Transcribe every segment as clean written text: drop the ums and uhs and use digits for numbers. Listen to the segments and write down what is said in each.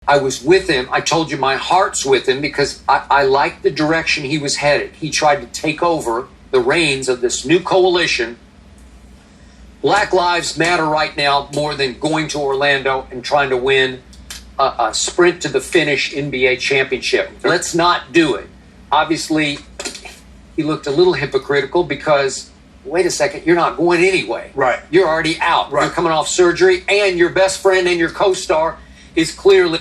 I was with him. I told you my heart's with him because I liked the direction he was headed. He tried to take over the reins of this new coalition. Black Lives Matter right now more than going to Orlando and trying to win a sprint to the finish NBA championship. Let's not do it. Obviously, he looked a little hypocritical because, wait a second, you're not going anyway. Right. You're already out. Right. You're coming off surgery, and your best friend and your co-star is clearly...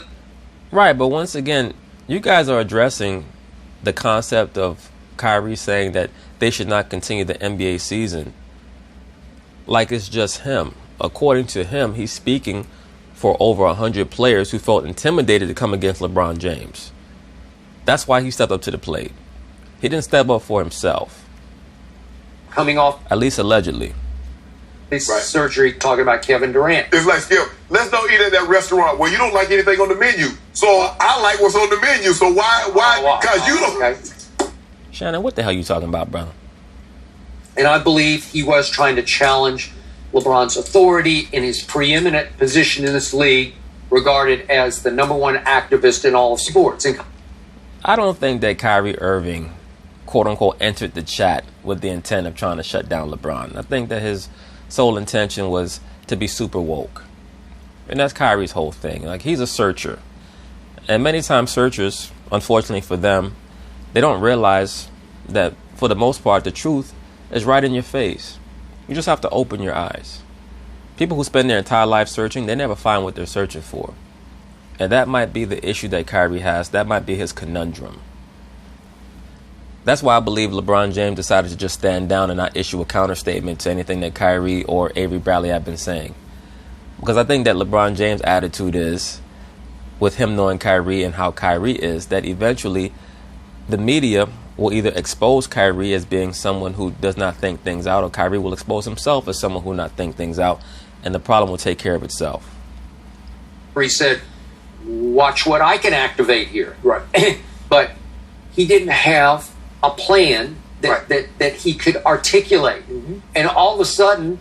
Right, but once again, you guys are addressing the concept of Kyrie saying that they should not continue the NBA season like it's just him. According to him, he's speaking for over 100 players who felt intimidated to come against LeBron James. That's why he stepped up to the plate. He didn't step up for himself. Coming off, at least allegedly, this surgery, talking about Kevin Durant. It's like, Skip, let's don't eat at that restaurant where you don't like anything on the menu. So I like what's on the menu. So why? Because you don't. Okay. Shannon, what the hell are you talking about, brother? And I believe he was trying to challenge LeBron's authority in his preeminent position in this league, regarded as the number one activist in all of sports. And I don't think that Kyrie Irving, quote unquote, entered the chat with the intent of trying to shut down LeBron. I think that his sole intention was to be super woke. And that's Kyrie's whole thing. Like, he's a searcher. And many times searchers, unfortunately for them, they don't realize that for the most part, the truth is right in your face. You just have to open your eyes. People who spend their entire life searching, they never find what they're searching for. And that might be the issue that Kyrie has. That might be his conundrum. That's why I believe LeBron James decided to just stand down and not issue a counter statement to anything that Kyrie or Avery Bradley have been saying. Because I think that LeBron James' attitude is, with him knowing Kyrie and how Kyrie is, that eventually the media will either expose Kyrie as being someone who does not think things out, or Kyrie will expose himself as someone who not think things out, and the problem will take care of itself. He said, watch what I can activate here. Right. But he didn't have a plan that he could articulate. Mm-hmm. And all of a sudden,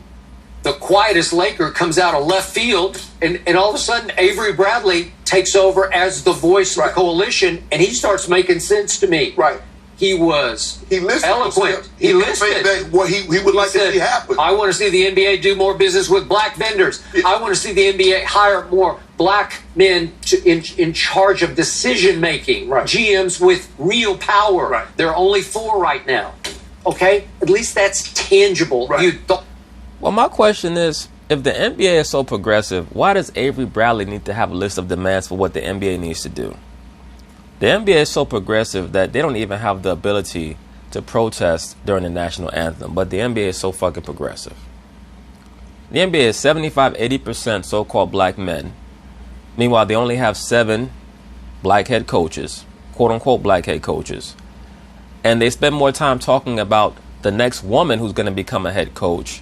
the quietest Laker comes out of left field, and all of a sudden, Avery Bradley takes over as the voice of the coalition, and he starts making sense to me. Right. He was eloquent. He listed that what he would like to see happen. I want to see the NBA do more business with black vendors. Yeah. I want to see the NBA hire more black men in charge of decision making. Right. GMs with real power. Right. There are only 4 right now. Okay, at least that's tangible. Right. Well, my question is, if the NBA is so progressive, why does Avery Bradley need to have a list of demands for what the NBA needs to do? The NBA is so progressive that they don't even have the ability to protest during the national anthem, but the NBA is so fucking progressive. The NBA is 75-80% so-called black men. Meanwhile, they only have 7 black head coaches, quote-unquote black head coaches. And they spend more time talking about the next woman who's going to become a head coach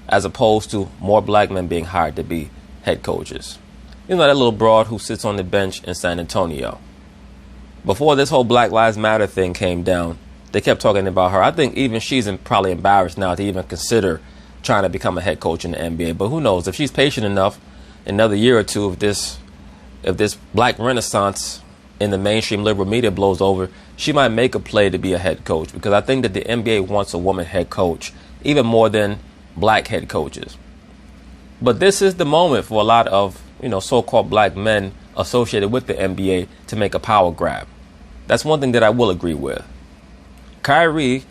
as opposed to more black men being hired to be head coaches. You know, that little broad who sits on the bench in San Antonio. Before this whole Black Lives Matter thing came down, they kept talking about her. I think even she's probably embarrassed now to even consider trying to become a head coach in the NBA. But who knows? If she's patient enough, another year or two, if this black renaissance in the mainstream liberal media blows over, she might make a play to be a head coach. Because I think that the NBA wants a woman head coach, even more than black head coaches. But this is the moment for a lot of, so-called black men associated with the NBA to make a power grab. That's one thing that I will agree with. Kyrie,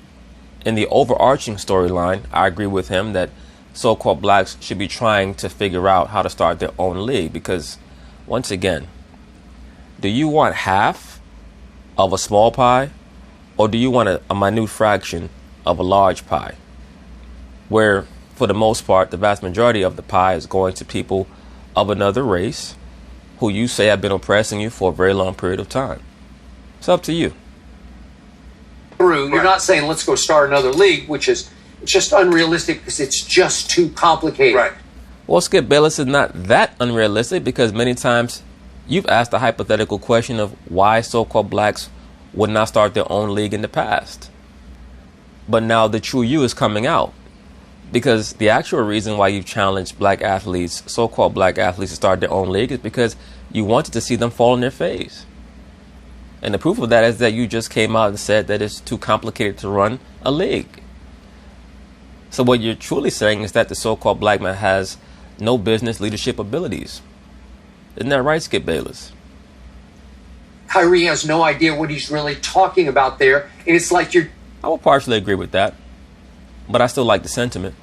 in the overarching storyline, I agree with him that so-called blacks should be trying to figure out how to start their own league, because once again, do you want half of a small pie, or do you want a minute fraction of a large pie, where for the most part the vast majority of the pie is going to people of another race who you say have been oppressing you for a very long period of time? It's up to you. You're not saying let's go start another league, which is just unrealistic because it's just too complicated. Right. Well, Skip Bayless, is not that unrealistic, because many times you've asked the hypothetical question of why so-called blacks would not start their own league in the past. But now the true you is coming out. Because the actual reason why you've challenged black athletes, so-called black athletes, to start their own league is because you wanted to see them fall on their face. And the proof of that is that you just came out and said that it's too complicated to run a league. So what you're truly saying is that the so-called black man has no business leadership abilities. Isn't that right, Skip Bayless? Kyrie has no idea what he's really talking about there. And it's like you're... I will partially agree with that. But I still like the sentiment.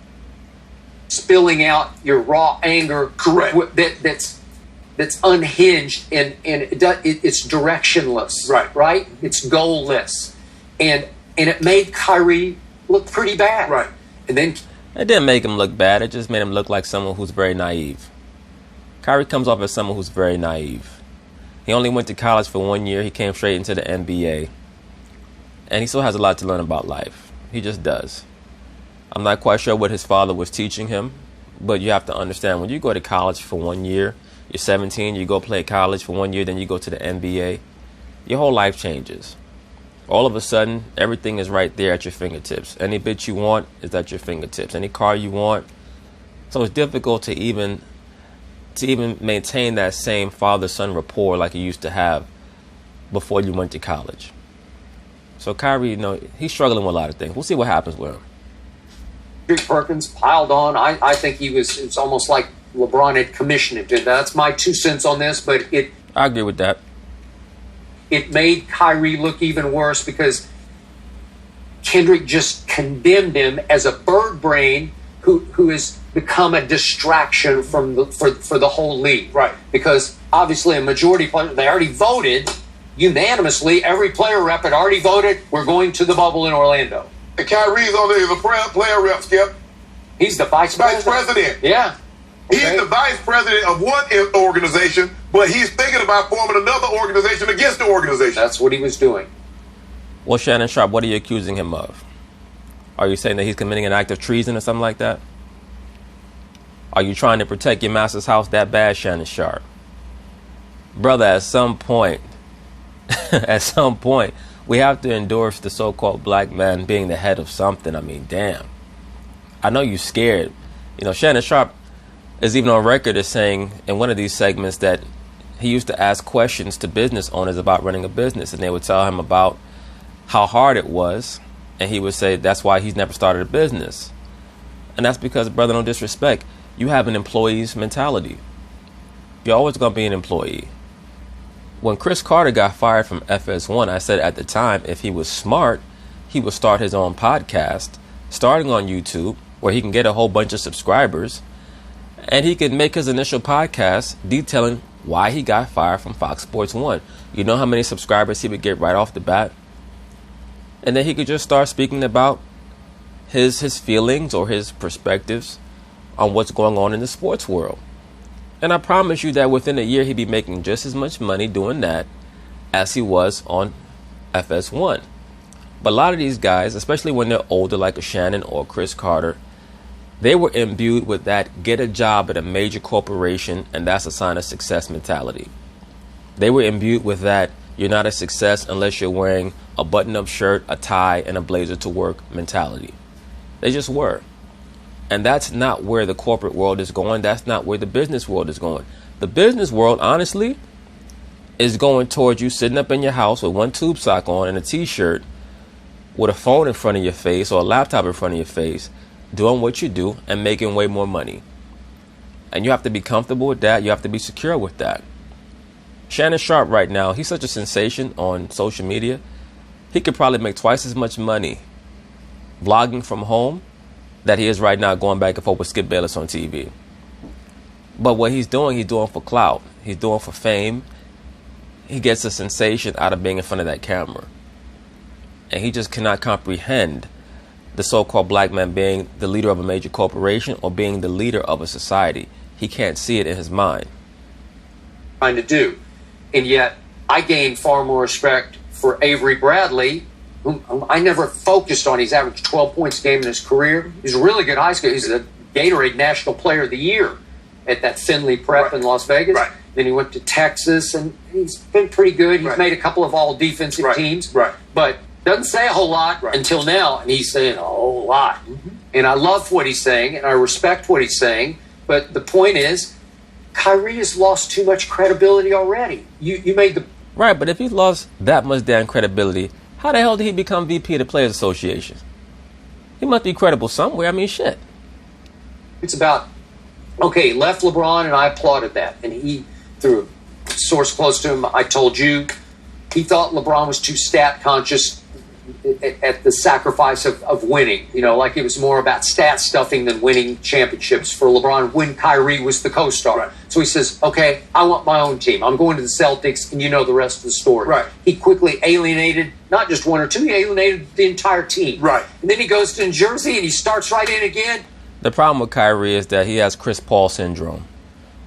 Spilling out your raw anger. Correct. That's unhinged and it's directionless. Right? It's goalless. And it made Kyrie look pretty bad. Right. And then it didn't make him look bad. It just made him look like someone who's very naive. Kyrie comes off as someone who's very naive. He only went to college for 1 year. He came straight into the NBA. And he still has a lot to learn about life. He just does. I'm not quite sure what his father was teaching him, but you have to understand, when you go to college for 1 year, you're 17, you go play college for 1 year, then you go to the NBA, your whole life changes. All of a sudden, everything is right there at your fingertips. Any bitch you want is at your fingertips. Any car you want. So it's difficult to even maintain that same father-son rapport like you used to have before you went to college. So Kyrie, he's struggling with a lot of things. We'll see what happens with him. Perkins piled on. I think it's almost like LeBron had commissioned it. That's my 2 cents on this, but I agree with that. It made Kyrie look even worse because Kendrick just condemned him as a bird brain who has become a distraction for the whole league. Right. Because obviously a majority player, they already voted unanimously. Every player rep had already voted, we're going to the bubble in Orlando. And Kyrie's on there as a player rep, Skip. He's the vice president. Yeah. Okay. He's the vice president of one organization, but he's thinking about forming another organization against the organization. That's what he was doing. Well, Shannon Sharp, what are you accusing him of? Are you saying that he's committing an act of treason or something like that? Are you trying to protect your master's house that bad, Shannon Sharp? Brother, at some point, we have to endorse the so-called black man being the head of something. I mean, damn. I know you're scared. Shannon Sharp is even on record as saying in one of these segments that he used to ask questions to business owners about running a business, and they would tell him about how hard it was, and he would say that's why he's never started a business. And that's because, brother, no disrespect, you have an employee's mentality. You're always going to be an employee. When Chris Carter got fired from FS1, I said at the time, if he was smart, he would start his own podcast, starting on YouTube, where he can get a whole bunch of subscribers, and he could make his initial podcast detailing why he got fired from Fox Sports 1. You know how many subscribers he would get right off the bat? And then he could just start speaking about his feelings or his perspectives on what's going on in the sports world. And I promise you that within a year, he'd be making just as much money doing that as he was on FS1. But a lot of these guys, especially when they're older, like a Shannon or Chris Carter, they were imbued with that get a job at a major corporation and that's a sign of success mentality. They were imbued with that you're not a success unless you're wearing a button-up shirt, a tie, and a blazer to work mentality. They just were. And that's not where the corporate world is going. That's not where the business world is going. The business world, honestly, is going towards you sitting up in your house with one tube sock on and a t-shirt with a phone in front of your face or a laptop in front of your face, doing what you do and making way more money. And you have to be comfortable with that. You have to be secure with that. Shannon Sharp right now, he's such a sensation on social media. He could probably make twice as much money vlogging from home that he is right now going back and forth with Skip Bayless on TV. But what he's doing for clout. He's doing for fame. He gets a sensation out of being in front of that camera. And he just cannot comprehend the so-called black man being the leader of a major corporation or being the leader of a society. He can't see it in his mind. Trying to do. And yet, I gained far more respect for Avery Bradley, whom I never focused on. He's averaged 12 points a game in his career. He's a really good high school. He's a Gatorade National Player of the Year at that Finley Prep in Las Vegas. Right. Then he went to Texas, and he's been pretty good. He's made a couple of all-defensive teams. Right. But doesn't say a whole lot until now, and he's saying a whole lot. Mm-hmm. And I love what he's saying, and I respect what he's saying. But the point is, Kyrie has lost too much credibility already. You made the... Right, but if he's lost that much damn credibility, how the hell did he become VP of the Players Association? He must be credible somewhere. I mean, shit. It's about, okay, left LeBron, and I applauded that. And he, through a source close to him, I told you, he thought LeBron was too stat conscious at the sacrifice of winning. You know, like it was more about stat stuffing than winning championships for LeBron when Kyrie was the co-star. Right. So he says, okay, I want my own team. I'm going to the Celtics, and you know the rest of the story. Right. He quickly alienated not just one or two, he alienated the entire team. Right. And then he goes to New Jersey, and he starts right in again. The problem with Kyrie is that he has Chris Paul syndrome.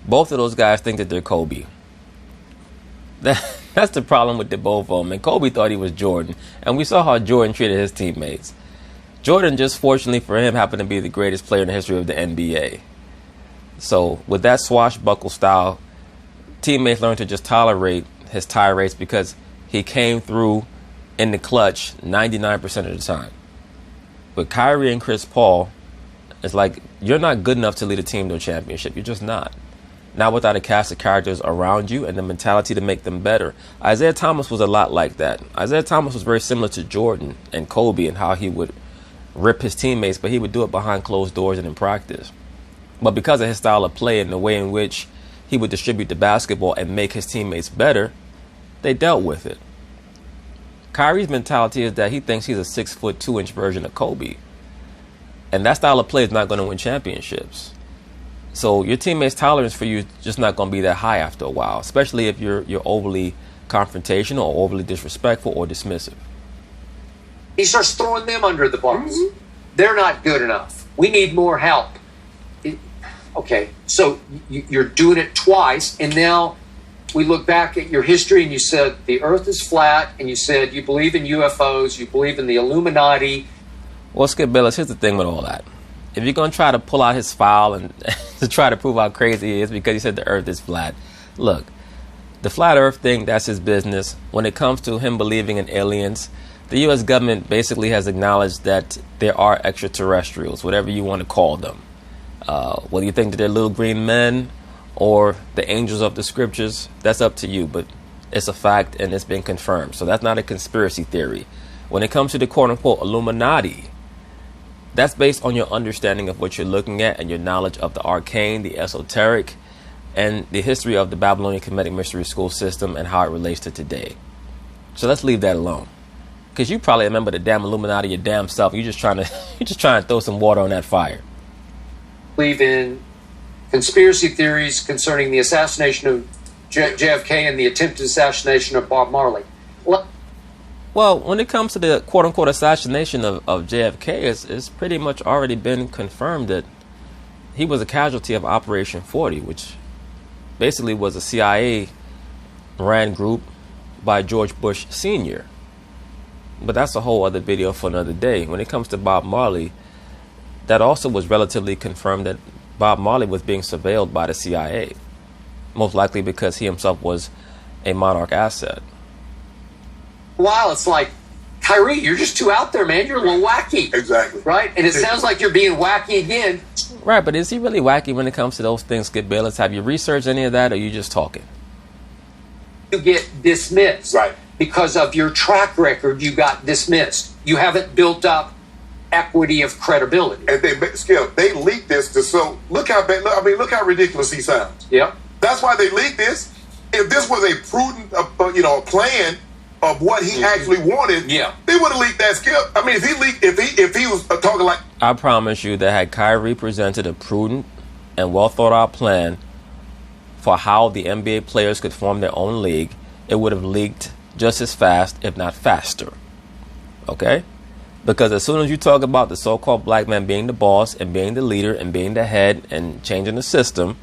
Both of those guys think that they're Kobe. That's the problem with the both of them. And Kobe thought he was Jordan. And we saw how Jordan treated his teammates. Jordan, just fortunately for him, happened to be the greatest player in the history of the NBA. So with that swashbuckle style, teammates learned to just tolerate his tirades because he came through in the clutch 99% of the time. But Kyrie and Chris Paul, it's like, you're not good enough to lead a team to a championship. You're just not. Not without a cast of characters around you and the mentality to make them better. Isaiah Thomas was a lot like that. Isaiah Thomas was very similar to Jordan and Kobe and how he would rip his teammates, but he would do it behind closed doors and in practice. But because of his style of play and the way in which he would distribute the basketball and make his teammates better, they dealt with it. Kyrie's mentality is that he thinks he's a 6'2" version of Kobe. And that style of play is not going to win championships. So your teammates' tolerance for you is just not going to be that high after a while, especially if you're overly confrontational or overly disrespectful or dismissive. He starts throwing them under the bus. Mm-hmm. They're not good enough. We need more help. Okay, so you're doing it twice, and now we look back at your history, and you said the Earth is flat, and you said you believe in UFOs, you believe in the Illuminati. Well, Skip Bayless, here's the thing with all that. If you're going to try to pull out his file and to try to prove how crazy he is because he said the Earth is flat, look, the flat Earth thing, that's his business. When it comes to him believing in aliens, the U.S. government basically has acknowledged that there are extraterrestrials, whatever you want to call them. Whether you think that they're little green men or the angels of the scriptures, that's up to you. But it's a fact and it's been confirmed. So that's not a conspiracy theory. When it comes to the quote-unquote Illuminati, that's based on your understanding of what you're looking at and your knowledge of the arcane, the esoteric, and the history of the Babylonian Kemetic Mystery School system and how it relates to today. So let's leave that alone. Because you probably remember the damn Illuminati your damn self. You're just trying to throw some water on that fire. Believe in conspiracy theories concerning the assassination of JFK and the attempted assassination of Bob Marley. Well, when it comes to the quote-unquote assassination of JFK, it's pretty much already been confirmed that he was a casualty of Operation 40, which basically was a CIA-ran group by George Bush Sr. But that's a whole other video for another day. When it comes to Bob Marley, that also was relatively confirmed that Bob Marley was being surveilled by the CIA, most likely because he himself was a Monarch asset. Wow, it's like, Kyrie, you're just too out there, man. You're a little wacky. Exactly. Right? And it sounds like you're being wacky again. Right, but is he really wacky when it comes to those things, Skip Bayless? Have you researched any of that, or are you just talking? You get dismissed. Right. Because of your track record, you got dismissed. You haven't built up equity of credibility. And they leaked this look how ridiculous he sounds. Yeah. That's why they leaked this. If this was a prudent, plan of what he actually wanted, yeah, they would have leaked that, Skip. I mean, if he was talking like, I promise you that had Kyrie presented a prudent and well thought out plan for how the NBA players could form their own league, it would have leaked just as fast, if not faster. Okay? Because as soon as you talk about the so-called black man being the boss and being the leader and being the head and changing the system,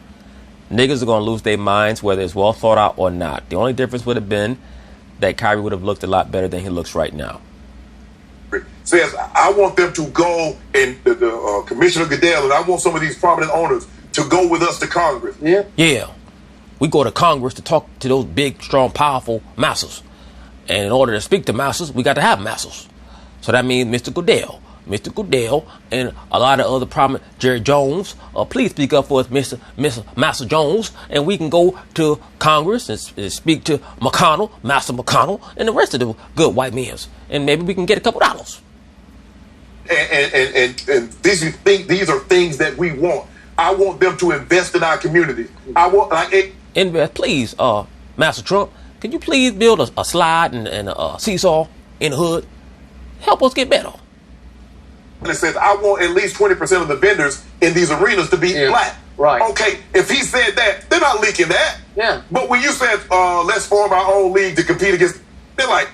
niggas are going to lose their minds whether it's well thought out or not. The only difference would have been that Kyrie would have looked a lot better than he looks right now. Says, I want them to go, and the Commissioner Goodell, and I want some of these prominent owners to go with us to Congress. Yeah. We go to Congress to talk to those big, strong, powerful masters. And in order to speak to masters, we got to have masters. So that means Mr. Goodell, Mr. Goodell, and a lot of other prominent, Jerry Jones, please speak up for us, Mr. Master Jones, and we can go to Congress and speak to McConnell, Master McConnell, and the rest of the good white men, and maybe we can get a couple dollars. And these are things that we want. I want them to invest in our community. I want invest, please, Master Trump. Can you please build a slide and a seesaw in the hood? Help us get better. And it says, I want at least 20% of the vendors in these arenas to be black. Right. Okay, if he said that, they're not leaking that. Yeah. But when you said, let's form our own league to compete against, they're like,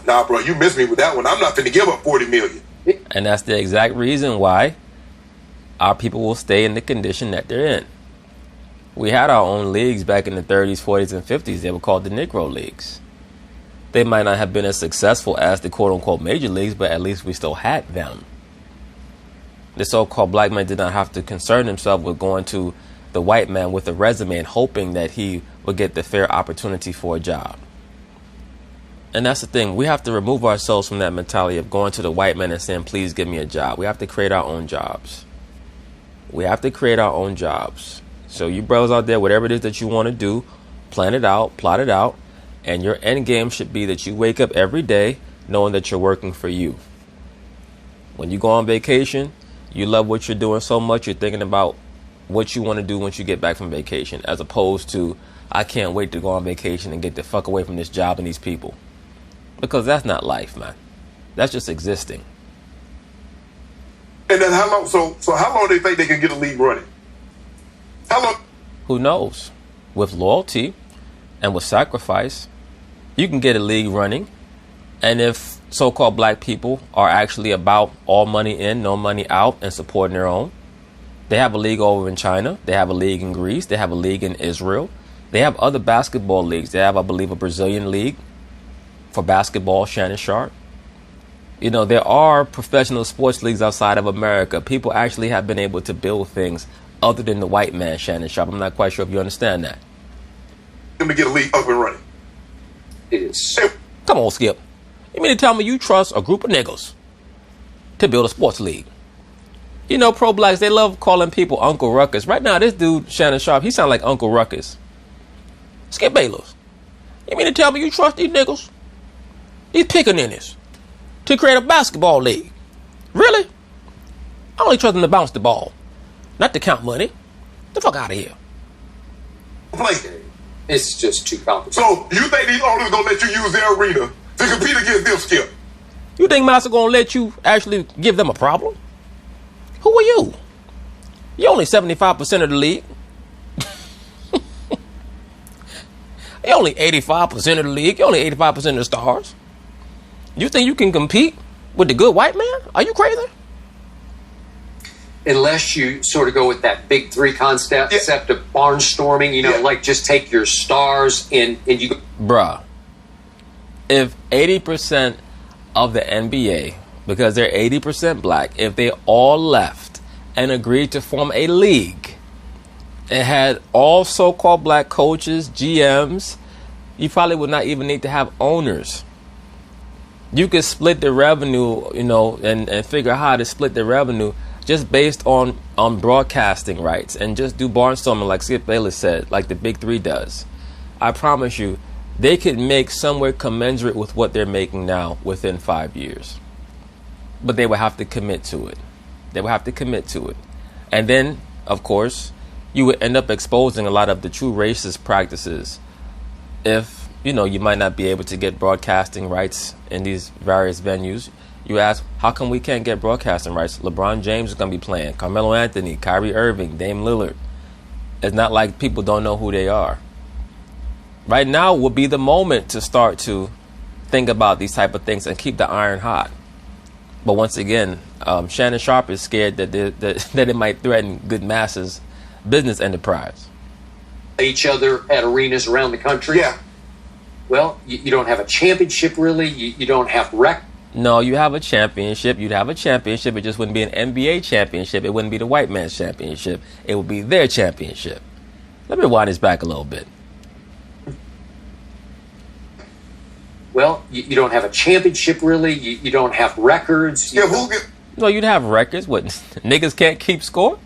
nah, bro, you missed me with that one. I'm not going to give up $40 million. And that's the exact reason why our people will stay in the condition that they're in. We had our own leagues back in the 30s, 40s, and 50s. They were called the Negro Leagues. They might not have been as successful as the quote-unquote major leagues, but at least we still had them. The so-called black man did not have to concern himself with going to the white man with a resume and hoping that he would get the fair opportunity for a job. And that's the thing. We have to remove ourselves from that mentality of going to the white man and saying, please give me a job. We have to create our own jobs. We have to create our own jobs. So you brothers out there, whatever it is that you want to do, plan it out, plot it out. And your end game should be that you wake up every day knowing that you're working for you. When you go on vacation, you love what you're doing so much, you're thinking about what you want to do once you get back from vacation, as opposed to, I can't wait to go on vacation and get the fuck away from this job and these people. Because that's not life, man. That's just existing. And then how long? So how long do they think they can get a league running? How long? Who knows? With loyalty and with sacrifice, you can get a league running. And if so-called black people are actually about all money in, no money out, and supporting their own, they have a league over in China. They have a league in Greece. They have a league in Israel. They have other basketball leagues. They have, I believe, a Brazilian league for basketball, Shannon Sharp. You know, there are professional sports leagues outside of America. People actually have been able to build things other than the white man, Shannon Sharp. I'm not quite sure if you understand that. Let me get a league up and running. It is. Come on, Skip. You mean to tell me you trust a group of niggas to build a sports league? You know, pro-blacks, they love calling people Uncle Ruckus. Right now, this dude, Shannon Sharp, he sounds like Uncle Ruckus. Skip Bayless. You mean to tell me you trust these niggas? These pickaninnies to create a basketball league? Really? I only trust them to bounce the ball, not to count money. Get the fuck out of here. Play. It's just too complicated. So you think these owners gonna let you use their arena to compete against them, Skip? You think Master gonna let you actually give them a problem? Who are you? You're only 75% of the league. You're only 85% of the league. You're only 85% of the stars. You think you can compete with the good white man? Are you crazy? Unless you sort of go with that big three concept of barnstorming, you know, like just take your stars and you go. Bruh, if 80% of the NBA, because they're 80% black, if they all left and agreed to form a league, it had all so-called black coaches, GMs, you probably would not even need to have owners. You could split the revenue, you know, and figure out how to split the revenue just based on broadcasting rights, and just do barnstorming like Skip Bayless said, like the Big Three does. I promise you, they could make somewhere commensurate with what they're making now within 5 years. But they would have to commit to it. They would have to commit to it. And then, of course, you would end up exposing a lot of the true racist practices if, you know, you might not be able to get broadcasting rights in these various venues. You ask, how come we can't get broadcasting rights? LeBron James is going to be playing. Carmelo Anthony, Kyrie Irving, Dame Lillard. It's not like people don't know who they are. Right now would be the moment to start to think about these type of things and keep the iron hot. But once again, Shannon Sharp is scared that that it might threaten good masses' business enterprise. Each other at arenas around the country. Yeah. Well, you don't have a championship, really. You don't have No, you have a championship. You'd have a championship. It just wouldn't be an NBA championship. It wouldn't be the white man's championship. It would be their championship. Let me wind this back a little bit. Well, you don't have a championship, really. You don't have records. Yeah, No, you'd have records. What, niggas can't keep score?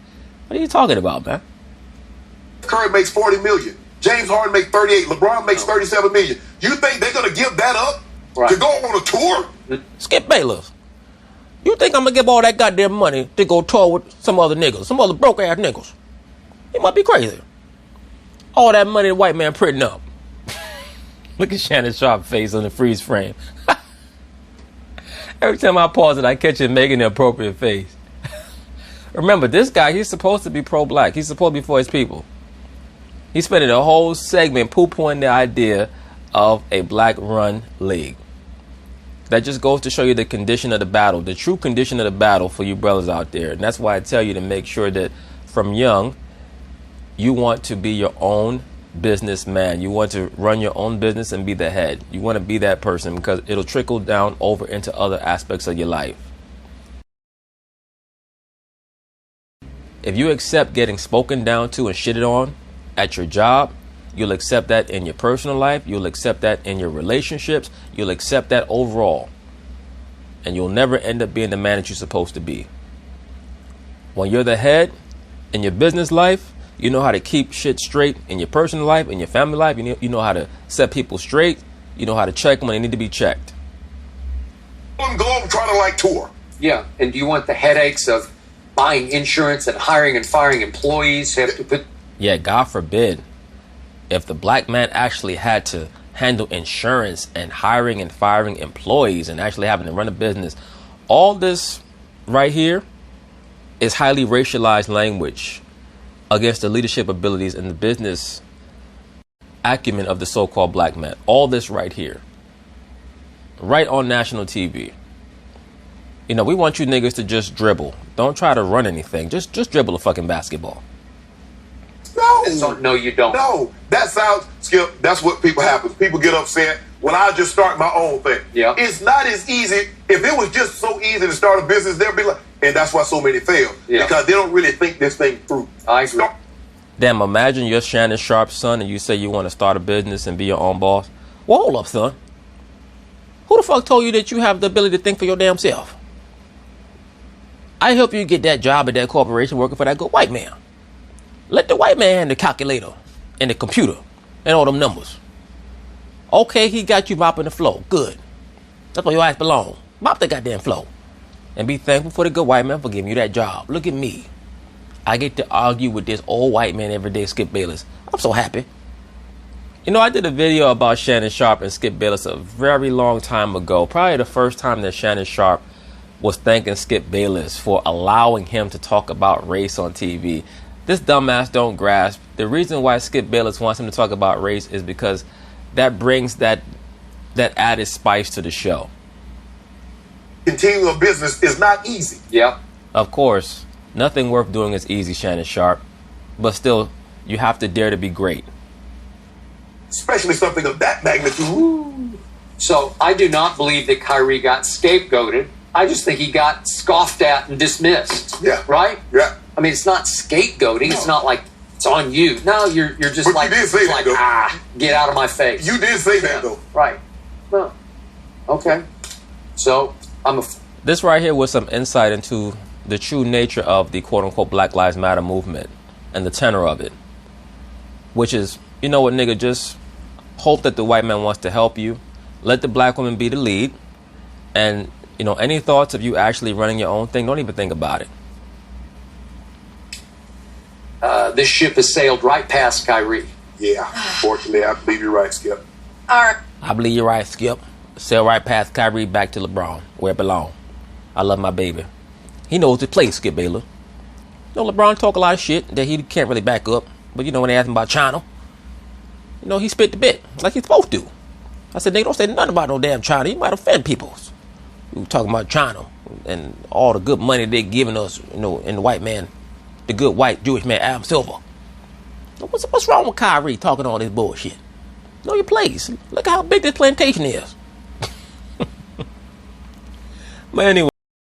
What are you talking about, man? Curry makes $40 million. James Harden makes 38. LeBron makes 37 million. You think they're gonna give that up to go on a tour? Skip Bayless. You think I'm gonna give all that goddamn money to go tour with some other niggas, some other broke ass niggas? You might be crazy. All that money the white man printing up. Look at Shannon Sharp's face on the freeze frame. Every time I pause it, I catch him making the appropriate face. Remember, this guy, he's supposed to be pro-black. He's supposed to be for his people. He's spending a whole segment poo-pooing the idea of a black-run league. That just goes to show you the condition of the battle, the true condition of the battle for you brothers out there. And that's why I tell you to make sure that from young, you want to be your own businessman. You want to run your own business and be the head. You want to be that person because it'll trickle down over into other aspects of your life. If you accept getting spoken down to and shitted on at your job, you'll accept that in your personal life. You'll accept that in your relationships. You'll accept that overall. And you'll never end up being the man that you're supposed to be. When you're the head in your business life, you know how to keep shit straight in your personal life, in your family life. You know how to set people straight. You know how to check when they need to be checked. Let them go and try to like tour. Yeah, and do you want the headaches of buying insurance and hiring and firing employees? Have to put. Yeah, God forbid. If the black man actually had to handle insurance and hiring and firing employees and actually having to run a business, all this right here is highly racialized language against the leadership abilities and the business acumen of the so-called black man. All this right here, right on national TV. You know, we want you niggas to just dribble. Don't try to run anything. Just dribble a fucking basketball. No, you don't. No, that sounds, Skip, that's what people happen. People get upset when I just start my own thing. Yeah. It's not as easy. If it was just so easy to start a business, they'll be like, and that's why so many fail. Yeah. Because they don't really think this thing through. I agree. Damn, imagine you're Shannon Sharp's son and you say you want to start a business and be your own boss. Well, hold up, son. Who the fuck told you that you have the ability to think for your damn self? I help you get that job at that corporation working for that good white man. Let the white man hand the calculator and the computer and all them numbers. Okay, he got you mopping the floor. Good. That's where your ass belong. Mop the goddamn floor. And be thankful for the good white man for giving you that job. Look at me. I get to argue with this old white man every day, Skip Bayless. I'm so happy. You know, I did a video about Shannon Sharp and Skip Bayless a very long time ago. Probably the first time that Shannon Sharp was thanking Skip Bayless for allowing him to talk about race on TV. This dumbass don't grasp. The reason why Skip Bayless wants him to talk about race is because that brings that added spice to the show. Continuing a business is not easy. Yeah. Of course, nothing worth doing is easy, Shannon Sharp. But still, you have to dare to be great. Especially something of that magnitude. Ooh. So I do not believe that Kyrie got scapegoated. I just think he got scoffed at and dismissed. Yeah. Right? Yeah. I mean, it's not scapegoating. No. It's not like it's on you. No, you're just but like, you did say that, though. Get out of my face. You did say that, though. Right. Well, okay. So this right here was some insight into the true nature of the quote-unquote Black Lives Matter movement and the tenor of it, which is, you know what, nigga, just hope that the white man wants to help you. Let the black woman be the lead. And, you know, any thoughts of you actually running your own thing, don't even think about it. This ship has sailed right past Kyrie. Yeah, fortunately, I believe you're right, Skip. All right. I believe you're right, Skip. Sail right past Kyrie back to LeBron, where it belongs. I love my baby. He knows his place, Skip Bayless. You know, LeBron talk a lot of shit that he can't really back up. But, you know, when they ask him about China, you know, he spit the bit like he's supposed to. I said, nigga, don't say nothing about no damn China. You might offend people. You talking about China and all the good money they're giving us, you know, and the white man, the good white Jewish man, Adam Silver. What's wrong with Kyrie talking all this bullshit? Know your place. Look how big this plantation is. But anyway.